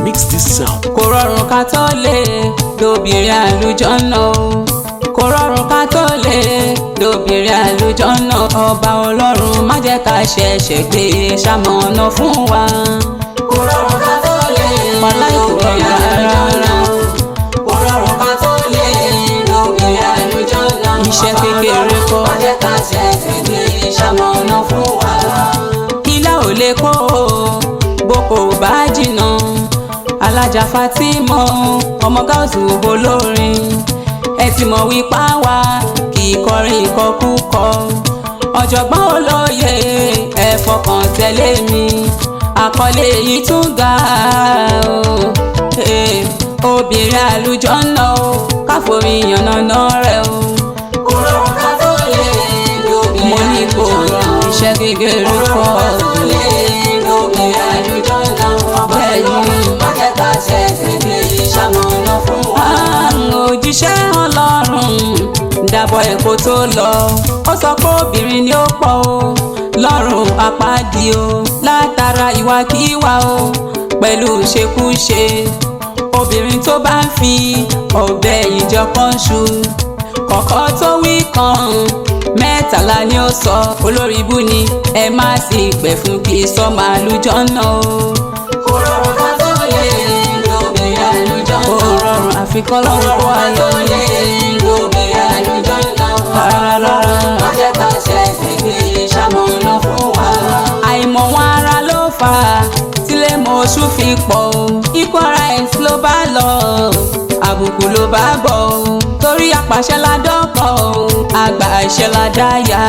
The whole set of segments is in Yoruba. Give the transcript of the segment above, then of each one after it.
Mix this sound. Kò rọrùn ká tó lè lóbìnrin àlùjọ́nà o. Kò rọrùn ká tó lè lóbìnrin àlùjọ́nà. Ọba Ọlọ́run má jẹ́ ká ṣẹ̀ṣẹ̀ gbé ṣamọ̀nà fún wa. Kò rọrùn ká tó lè lóbìnrin àlùjọ́nà. Kò rọrùn ká tó lè lóbìnrin àlùjọ́nà. Iṣẹ́ kékeré kọ́ má jẹ́ ká ṣẹ̀ṣẹ̀ gbé ṣamọ̀nà fún wa. Ilá ò lè kó o boko bá jìnnà. Alájà Fatima ọmọ gáúsù olórin, ẹ ti mọ̀ wípá wa kì í kọrin ìkọkúkọ. Ọ̀jọ̀gbọ́n olóye ẹ fọkàn tẹ̀lé mi, àkọlé yìí tún ga o. Obìnrin àlùjọ́nà o, káforí yànnàná rẹ̀ o. Kò rọrùn ká tó lè lóbìnrin àlùjọ́nà. Mo ní kò rọrùn, iṣẹ́ kékeré kọ́ lóbìnrin àlùjọ́nà. Òjíṣẹ́ Ọlọ́run dàbọ̀ ẹ̀kọ́ tó lọ, ó sọ pé obìnrin ni ó pọ̀ o lọ́rùn àpáàdì o, látara ìwàkiwà o pẹ̀lú ṣekúṣe. Obìnrin tó bá ń fi ọ̀bẹ ìjọ kan ṣu, kọ̀kọ́ tó wí kan mẹ́tàlá ni ó sọ. Olórí ibú ni ẹ má sì pẹ̀ fún kí sọ́mọ àlùjọ́nà o. Kò rọrùn ká tó lè lóbìnrin àlùjọ́nà. Kò rọrùn àfikọ́ lọ́rùn kó ayọ̀ lè lóbìnrin àlùjọ́nà. Rárá má jẹ́ ká ṣẹ̀ṣẹ̀ gbé ṣamọ̀nà fún wa. Àìmọ̀ wọn ara ló fà á tílé mọ̀ọ́ṣù fi pọ̀ o. Equal rights ló bá lọ, àbùkù ló bá bọ̀ o. Torí apàṣẹ la dọ́kọ̀ o, àgbà àṣẹ la dáyà.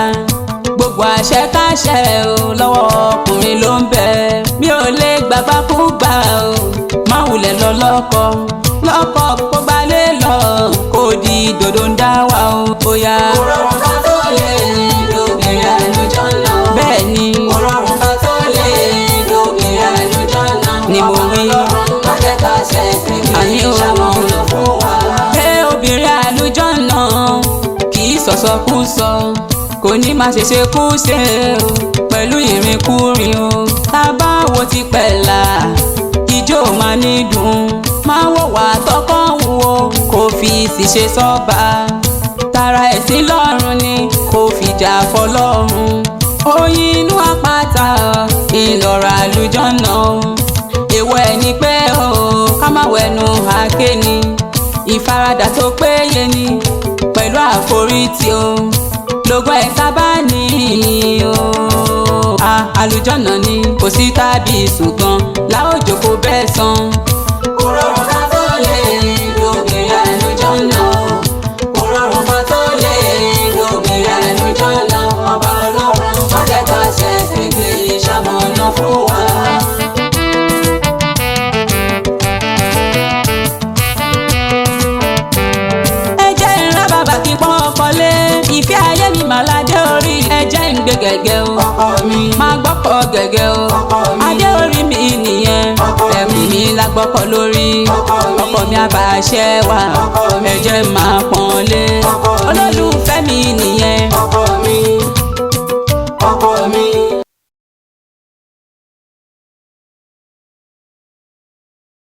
Gbogbo àṣẹ káṣẹ o lọ́wọ́ ọkùnrin ló ń bẹ. Mi ò lè gbàgbákúgbà o, má wulẹ̀ lọ lọ́kọ kó gbalé lọ, kó di dòdò ń dá wa o. Bóyá kò rọrùn ká tó lè lóbìnrin àlùjọ́nà. Bẹ́ẹ̀ ni kò rọrùn ká tó lè lóbìnrin àlùjọ́nà. Ni mo wí má jẹ́ ká ṣẹ̀ṣẹ̀ gbé ṣamọ̀nà fún wa. Pé obìnrin àlùjọ́nà kì í sọ̀sọkúsọ, kò ní máa ṣe kúṣe o pẹ̀lú ìrìnkúrìn o. Tá bá wo ti pẹ̀lá ijó máa ní dùn, máa wò wá tọkàn wò kò fi sì ṣe sọ́ba. Tara ẹ̀sìn lọ́rùn ni kò fìjà fọlọ́run. Oyin inú àpáta ìlọ̀rọ̀ àlùjọ́nà o. Èèwọ̀ ẹ̀ ni pé o ká má wẹnu àáké ni. Ìfaradà tó péye ni pẹ̀lú àforítì o. Lógo ẹ̀ sábà ní o. Àlùjọ́nà ni kò sí tàbí ṣùgbọ́n láòjò kò bẹ́ẹ̀ san. Kò rọrùn ká tó lè lóbìnrin àlùjọ́nà. Kò rọrùn ká tó lè lóbìnrin àlùjọ́nà. Ọba Ọlọ́run má jẹ́ ká ṣẹ̀ṣẹ̀ gbé ṣamọ̀nà fún wa. Ẹ jẹ́ ìrìn bàbá kí pọ́n ọkọlé, ìfẹ́ ayé mi màládé orí. Ẹ jẹ́ ń gbé gẹ́gẹ́ o, máa gbọ́kọ̀ gẹ́gẹ́ o. Adé orí mi nìyẹn, ẹ̀mí mi la gbọ́kọ̀ lórí. Ọkọ mi àbàṣẹ wà, ẹ jẹ́ máa pọ́n lé. Olólùfẹ́ mi nìyẹn,